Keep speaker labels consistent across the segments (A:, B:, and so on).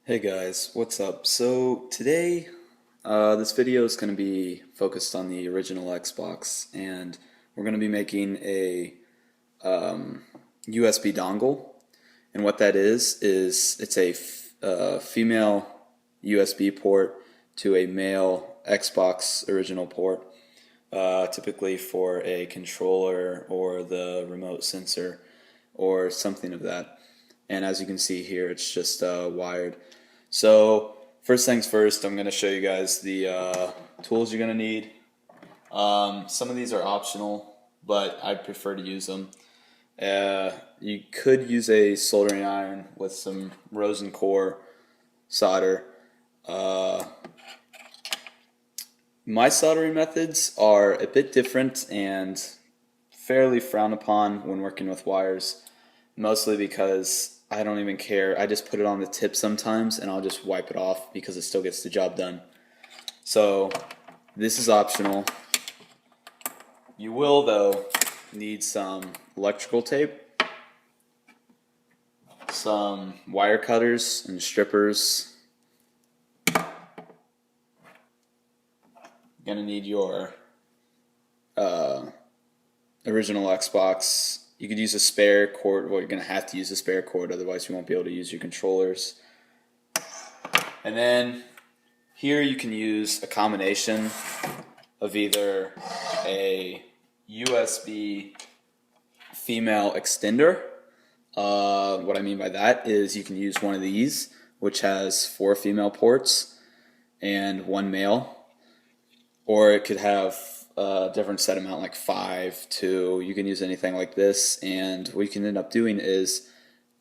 A: Hey guys, what's up? So today, this video is going to be focused on the original Xbox, and we're going to be making a USB dongle. And what that is it's a female USB port to a male Xbox original port, typically for a controller or the remote sensor or something of that. And as you can see here, it's just wired. So first things first, I'm going to show you guys the tools you're going to need. Some of these are optional, but I prefer to use them. You could use a soldering iron with some rosin core solder. My soldering methods are a bit different and fairly frowned upon when working with wires, mostly because I don't even care. I just put it on the tip sometimes and I'll just wipe it off because it still gets the job done. So this is optional. You will, though, need some electrical tape, some wire cutters and strippers. You're gonna need your original Xbox. You could use a spare cord. Well, you're going to have to use a spare cord, otherwise you won't be able to use your controllers. And then here you can use a combination of either a USB female extender. What I mean by that is you can use one of these, which has 4 female ports and 1 male. Or it could have a different set amount, like 5, 2. You can use anything like this, and what you can end up doing is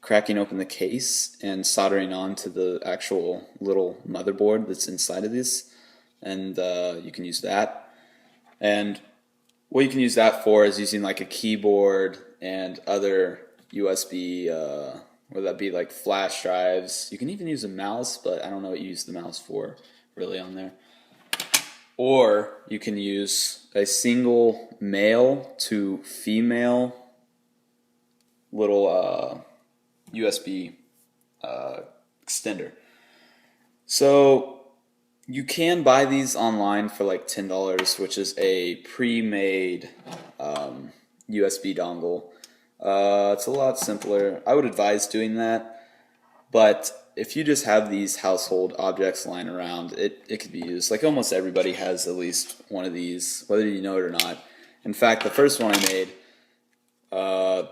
A: cracking open the case and soldering onto the actual little motherboard that's inside of this, and you can use that. And what you can use that for is using like a keyboard and other USB, whether that be like flash drives. You can even use a mouse, but I don't know what you use the mouse for really on there. Or you can use a single male to female little USB extender. So you can buy these online for like $10, which is a pre-made USB dongle. It's a lot simpler. I would advise doing that, but if you just have these household objects lying around, it could be used. Like almost everybody has at least one of these, whether you know it or not. In fact, the first one I made,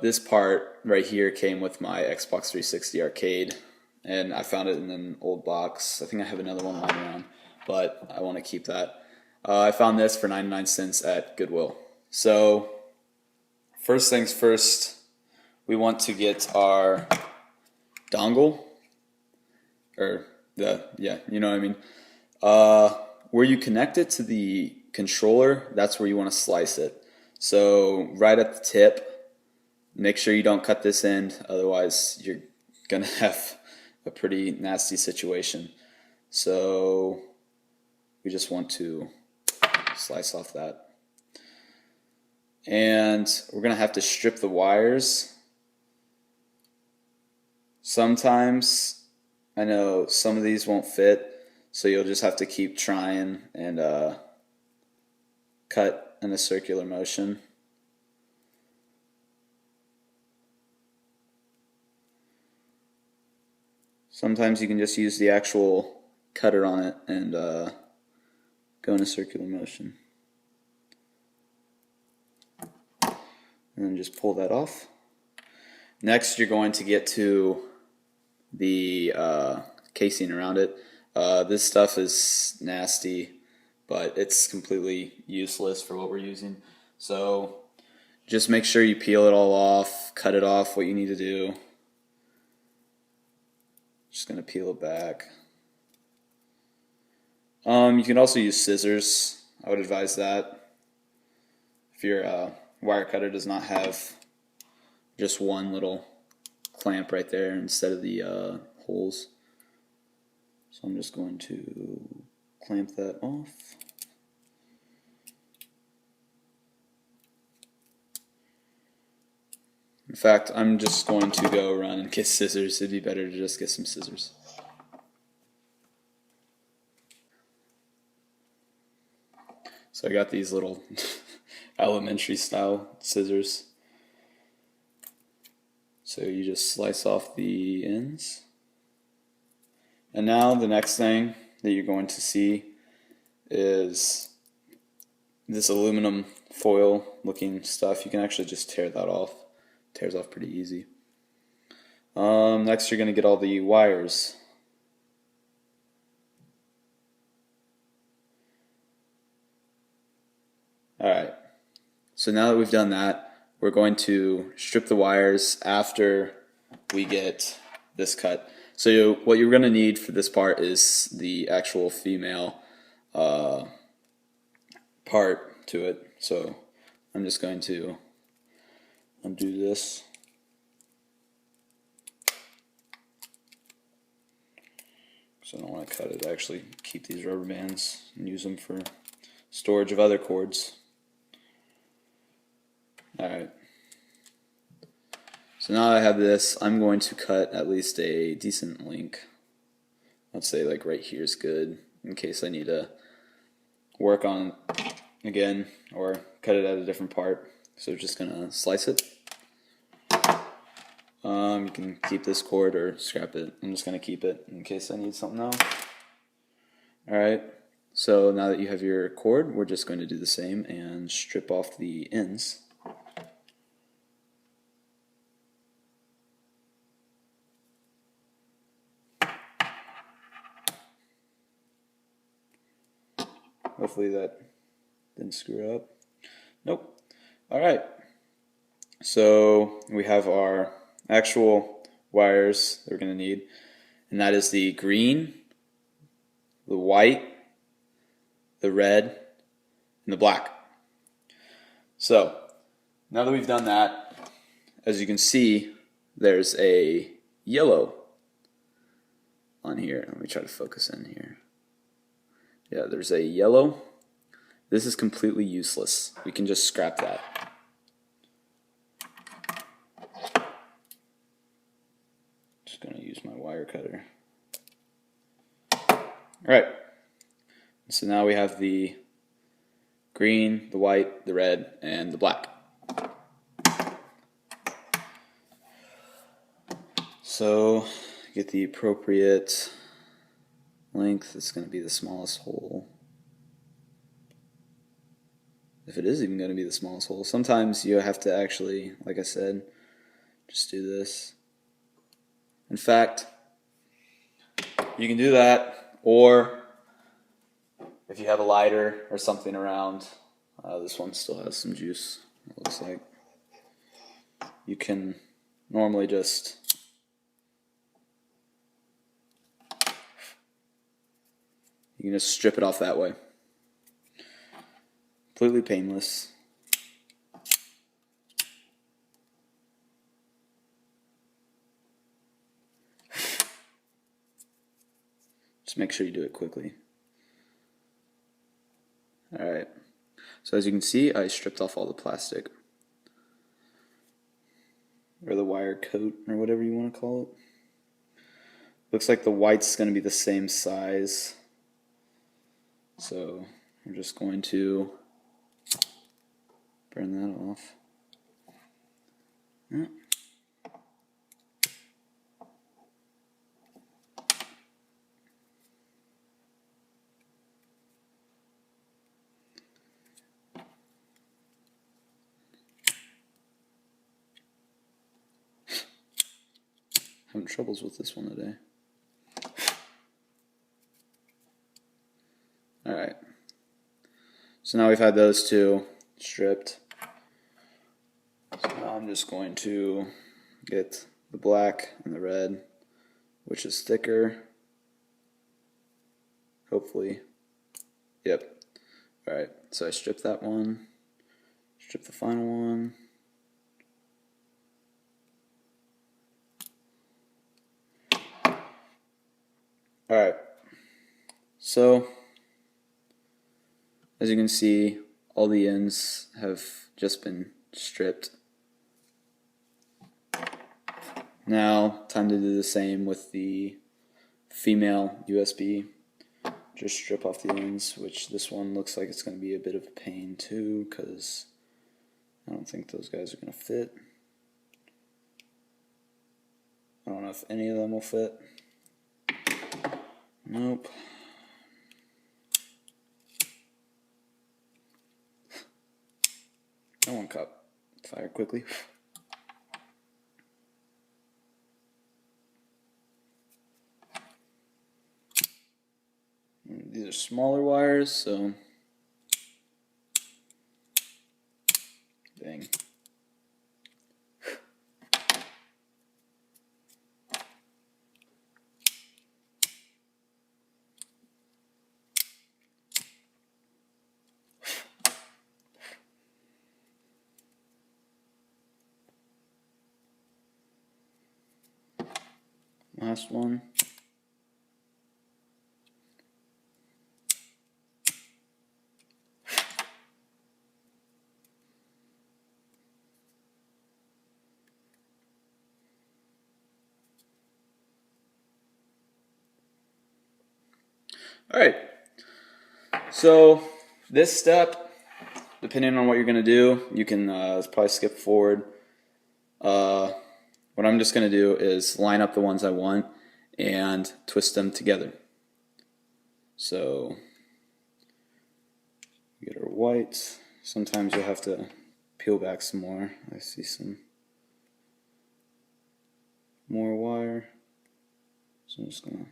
A: this part right here came with my Xbox 360 arcade, and I found it in an old box. I think I have another one lying around, but I want to keep that. I found this for 99 cents at Goodwill. So first things first, we want to get our dongle. Or you know what I mean. Where you connect it to the controller, that's where you want to slice it. So right at the tip, make sure you don't cut this end, otherwise you're gonna have a pretty nasty situation. So we just want to slice off that. And we're gonna have to strip the wires. Sometimes I know some of these won't fit, so you'll just have to keep trying and cut in a circular motion. Sometimes you can just use the actual cutter on it and go in a circular motion. And then just pull that off. Next, you're going to get to the casing around it. This stuff is nasty, but it's completely useless for what we're using. So just make sure you peel it all off, cut it off what you need to do. Just going to peel it back. You can also use scissors. I would advise that if your wire cutter does not have just one little clamp right there instead of the holes. So I'm just going to clamp that off. In fact, I'm just going to go run and get scissors. It'd be better to just get some scissors. So I got these little elementary style scissors. So you just slice off the ends. And now the next thing that you're going to see is this aluminum foil looking stuff. You can actually just tear that off. It tears off pretty easy. Next you're going to get all the wires. Alright, so now that we've done that, we're going to strip the wires after we get this cut. So what you're going to need for this part is the actual female part to it. So I'm just going to undo this. So I don't want to cut it. I actually keep these rubber bands and use them for storage of other cords. Alright. So now I have this, I'm going to cut at least a decent length. Let's say like right here is good in case I need to work on it again or cut it at a different part. So just gonna slice it. You can keep this cord or scrap it. I'm just gonna keep it in case I need something else. Alright, so now that you have your cord, we're just going to do the same and strip off the ends. Hopefully that didn't screw up. Nope. Alright. So we have our actual wires that we're going to need. And that is the green, the white, the red, and the black. So now that we've done that, as you can see, there's a yellow on here. Let me try to focus in here. Yeah, there's a yellow. This is completely useless. We can just scrap that. Just going to use my wire cutter. Alright, so now we have the green, the white, the red, and the black. So get the appropriate length. It's going to be the smallest hole. If it is even going to be the smallest hole. Sometimes you have to actually, like I said, just do this. In fact, you can do that, or if you have a lighter or something around, this one still has some juice, it looks like. You can normally just strip it off that way. Completely painless. Just make sure you do it quickly. Alright, so as you can see, I stripped off all the plastic. Or the wire coat, or whatever you want to call it. Looks like the white's going to be the same size. So we're just going to burn that off. Yeah. Having troubles with this one today. Alright. So now we've had those two stripped. So now I'm just going to get the black and the red, which is thicker. Hopefully. Yep. Alright, so I stripped that one. Strip the final one. Alright, so as you can see, all the ends have just been stripped. Now, time to do the same with the female USB. just strip off the ends, which this one looks like it's going to be a bit of a pain too, because I don't think those guys are going to fit. I don't know if any of them will fit. Nope. That one caught fire quickly. These are smaller wires, so dang. Last one. Alright, so this step, depending on what you're going to do, you can probably skip forward. What I'm just going to do is line up the ones I want and twist them together. So, get our white. Sometimes you'll have to peel back some more. I see some more wire. So I'm just going to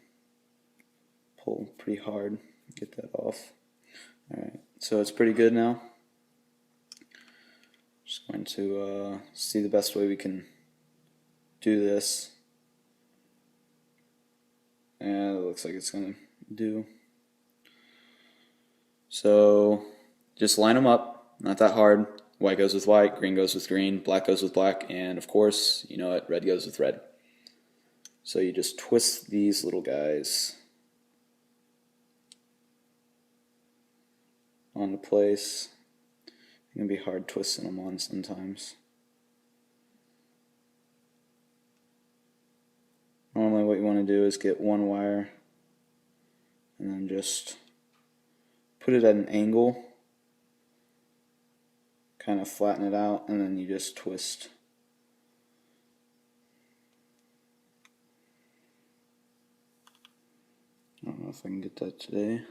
A: pull pretty hard, get that off. Alright, so it's pretty good now. Just going to see the best way we can do this. And it looks like it's going to do. So just line them up, not that hard. White goes with white, green goes with green, black goes with black, and of course, you know what, red goes with red. So you just twist these little guys onto place. It can be hard twisting them on sometimes. Normally what you want to do is get one wire and then just put it at an angle, kind of flatten it out, and then you just twist. I don't know if I can get that today.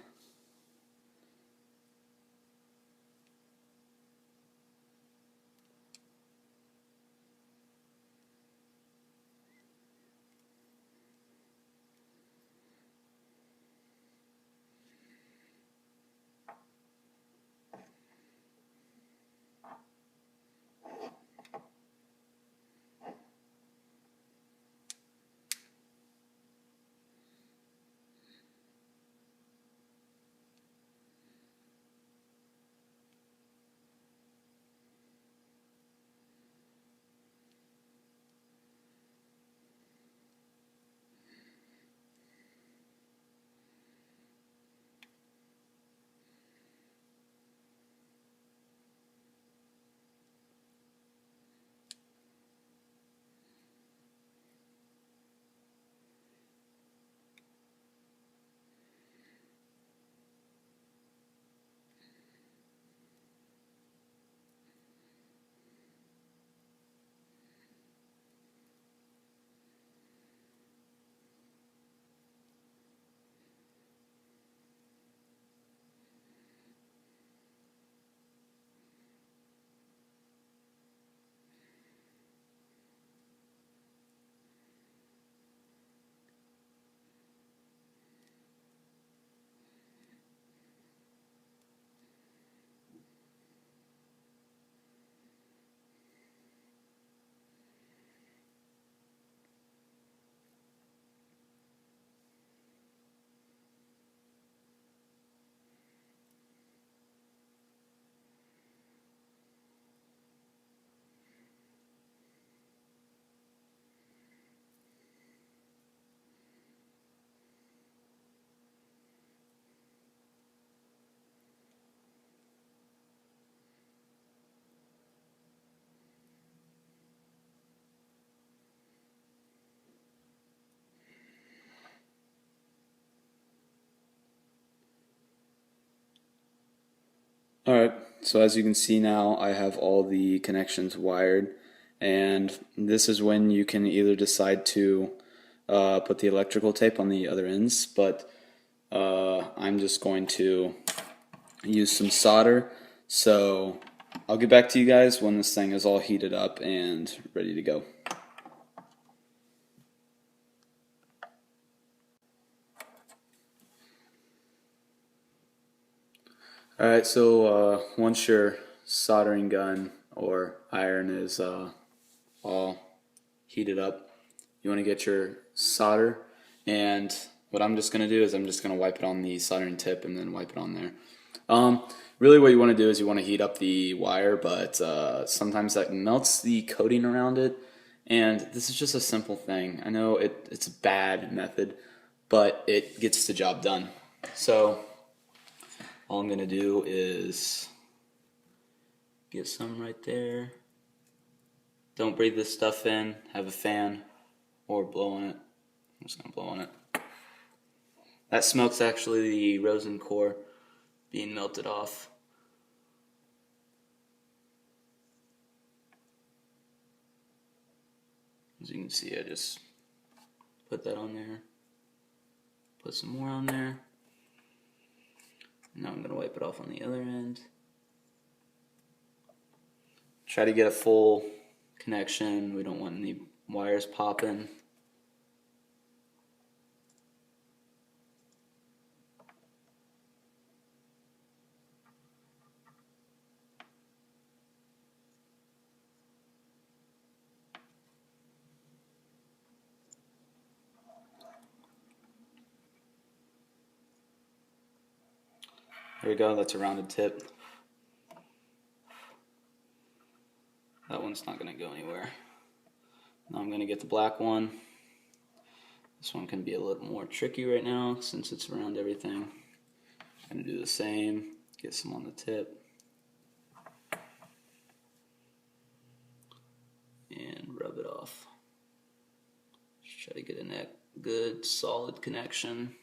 A: Alright, so as you can see now, I have all the connections wired, and this is when you can either decide to put the electrical tape on the other ends, but I'm just going to use some solder. So I'll get back to you guys when this thing is all heated up and ready to go. Alright, so once your soldering gun or iron is all heated up, you want to get your solder, and what I'm just going to do is I'm just going to wipe it on the soldering tip and then wipe it on there. Really what you want to do is you want to heat up the wire, but sometimes that melts the coating around it, and this is just a simple thing. I know it's a bad method, but it gets the job done. So all I'm going to do is get some right there. Don't breathe this stuff in. Have a fan or blow on it. I'm just going to blow on it. That smoke's actually the rosin core being melted off. As you can see, I just put that on there. Put some more on there. Now I'm going to wipe it off on the other end. Try to get a full connection. We don't want any wires popping. There we go, that's a rounded tip. That one's not going to go anywhere. Now I'm going to get the black one. This one can be a little more tricky right now since it's around everything. I'm going to do the same, get some on the tip. And rub it off. Just try to get a good solid connection.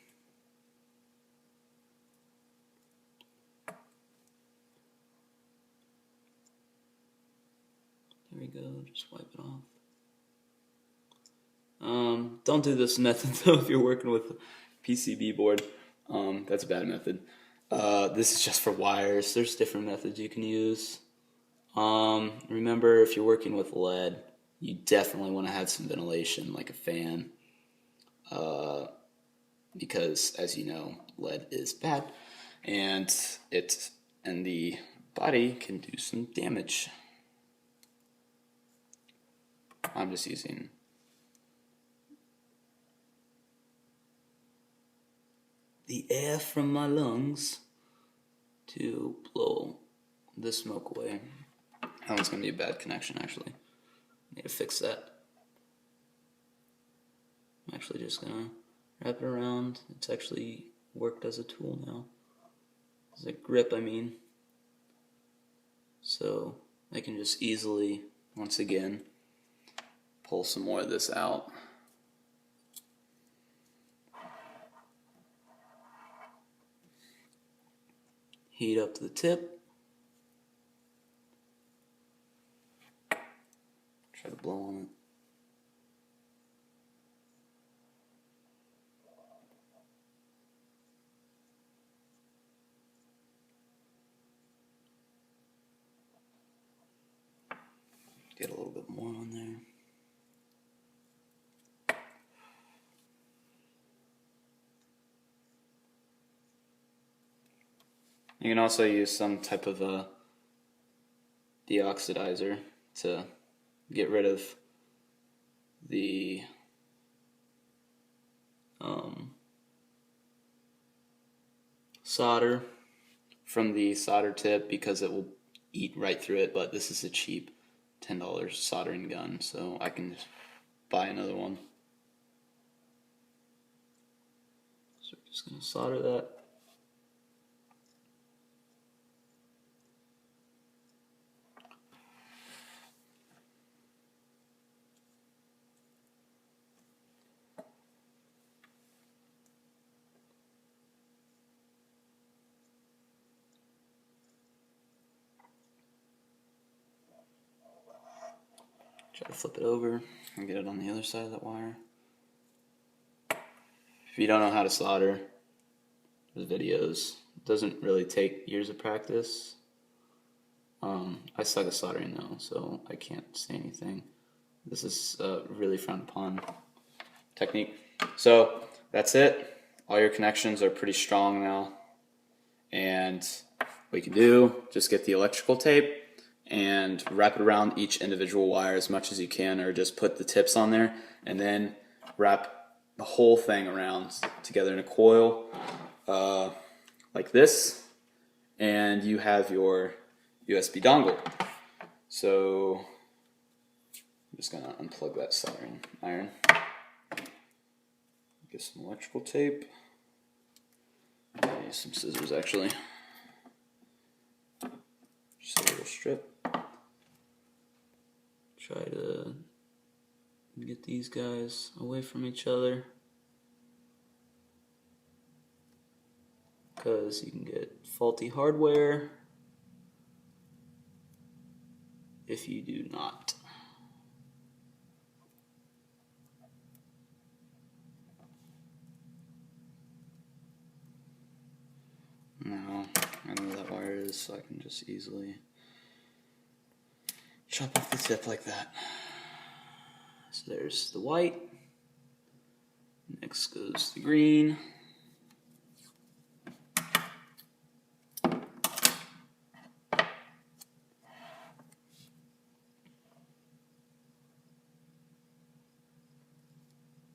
A: There we go, just wipe it off. Don't do this method though if you're working with a PCB board. That's a bad method. This is just for wires. There's different methods you can use. Remember, if you're working with lead, you definitely want to have some ventilation, like a fan, because as you know, lead is bad, and the body can do some damage. I'm just using the air from my lungs to blow the smoke away. That one's going to be a bad connection, actually. Need to fix that. I'm actually just going to wrap it around. It's actually worked as a tool now. As a grip, I mean. So I can just easily, once again, pull some more of this out. Heat up to the tip. Try to blow on it. Get a little bit more on there. You can also use some type of a deoxidizer to get rid of the solder from the solder tip, because it will eat right through it, but this is a cheap $10 soldering gun, so I can just buy another one. So we're just going to solder that. Try to flip it over and get it on the other side of that wire. If you don't know how to solder, there's videos. It doesn't really take years of practice. I suck at soldering though, so I can't say anything. This is a really frowned upon technique. So that's it. All your connections are pretty strong now. And what you can do, just get the electrical tape and wrap it around each individual wire as much as you can, or just put the tips on there and then wrap the whole thing around together in a coil like this, and you have your USB dongle. So I'm just gonna unplug that soldering iron, get some electrical tape. Use some scissors actually. Just a little strip. Try to get these guys away from each other, because you can get faulty hardware if you do not. Now, I know where that wire is, so I can just easily chop off the tip like that. So there's the white. Next goes the green.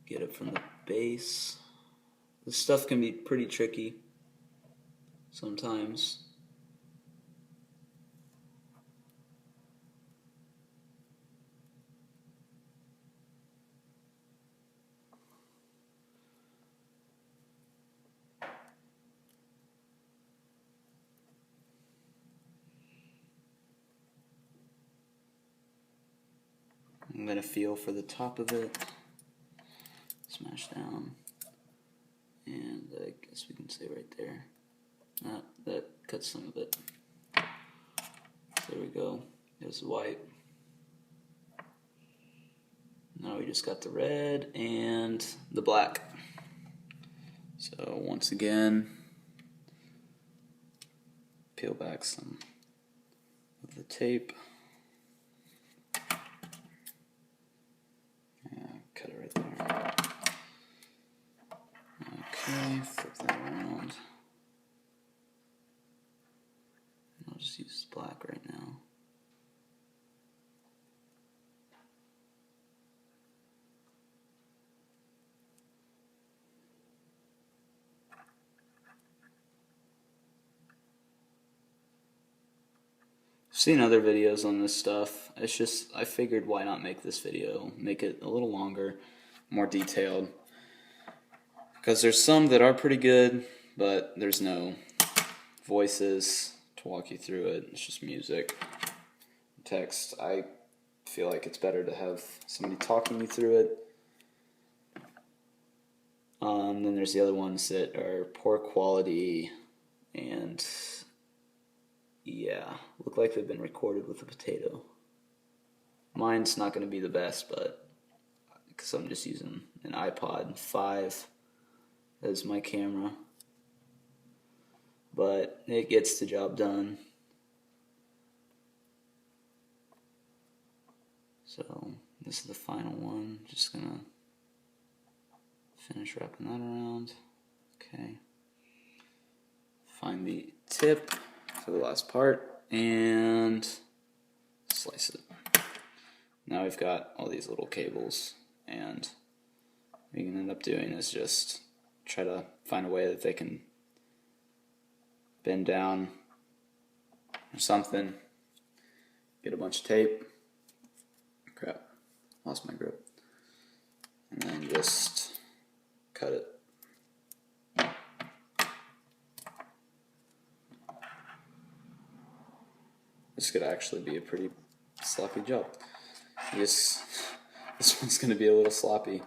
A: Get it from the base. This stuff can be pretty tricky sometimes. I'm going to feel for the top of it, smash down, and I guess we can say right there, that cuts some of it. There we go, there's the white. Now we just got the red and the black. So once again, peel back some of the tape. Cut it right there. Okay, flip that around. I'll just use black right now. I've seen other videos on this stuff. It's just, I figured why not make this video, make it a little longer, more detailed. Because there's some that are pretty good, but there's no voices to walk you through it. It's just music, text. I feel like it's better to have somebody talking you through it. Then there's the other ones that are poor quality and yeah, look like they've been recorded with a potato. Mine's not going to be the best, but because I'm just using an iPod 5 as my camera, but it gets the job done. So this is the final one. Just gonna finish wrapping that around. Okay. Find the tip for the last part and slice it. Now we've got all these little cables, and what you can end up doing is just try to find a way that they can bend down or something. Get a bunch of tape. Crap, lost my grip. And then just cut it. This could actually be a pretty sloppy job. This one's going to be a little sloppy.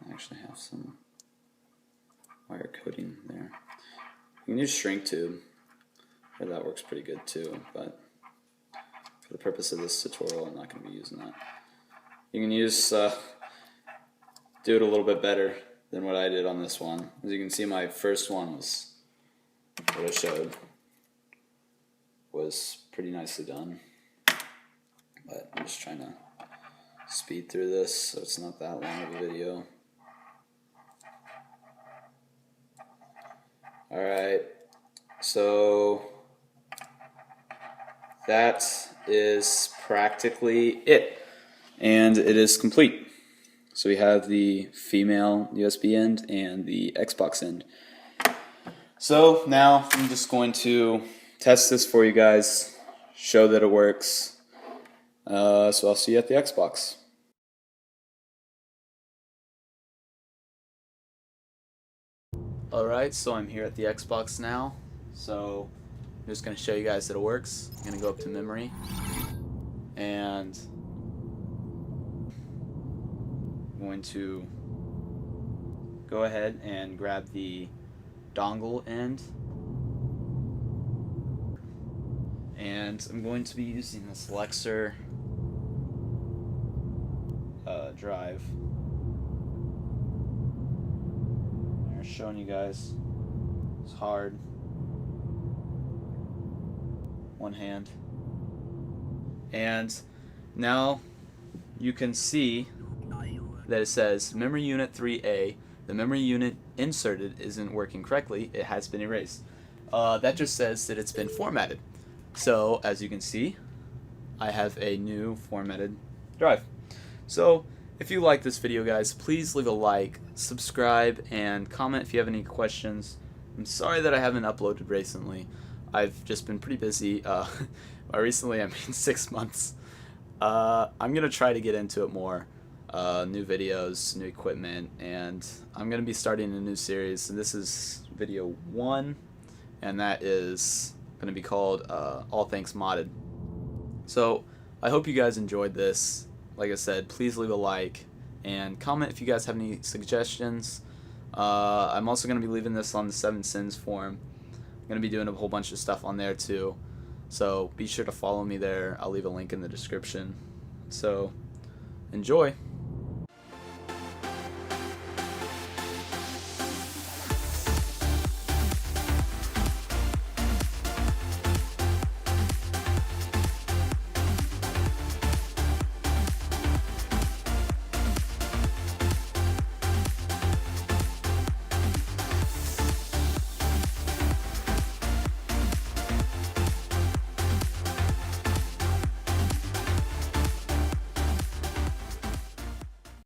A: I actually have some wire coating there. You can use shrink tube, that works pretty good too, but for for the purpose of this tutorial, I'm not going to be using that. You can use do it a little bit better than what I did on this one. As you can see, my first one was what I showed was pretty nicely done, but I'm just trying to speed through this so it's not that long of a video. Alright, so that is practically it, and it is complete. So we have the female USB end and the Xbox end. So now I'm just going to test this for you guys, show that it works. So I'll see you at the Xbox. Alright, so I'm here at the Xbox now. So I'm just going to show you guys that it works. I'm going to go up to memory and I'm going to go ahead and grab the dongle end, and I'm going to be using this Lexer drive. I'm showing you guys. It's hard. One hand. And now you can see that it says memory unit 3A. The memory unit inserted isn't working correctly. It has been erased. That just says that it's been formatted. So as you can see, I have a new formatted drive. So if you like this video, guys, please leave a like, subscribe, and comment if you have any questions. I'm sorry that I haven't uploaded recently. I've just been pretty busy. By recently, I mean 6 months. I'm going to try to get into it more. New videos, new equipment, and I'm going to be starting a new series. And this is video 1, and that is going to be called All Things Modded. So I hope you guys enjoyed this. Like I said, please leave a like and comment if you guys have any suggestions. I'm also going to be leaving this on the 7 Sins forum. I'm going to be doing a whole bunch of stuff on there too. So be sure to follow me there. I'll leave a link in the description. So enjoy.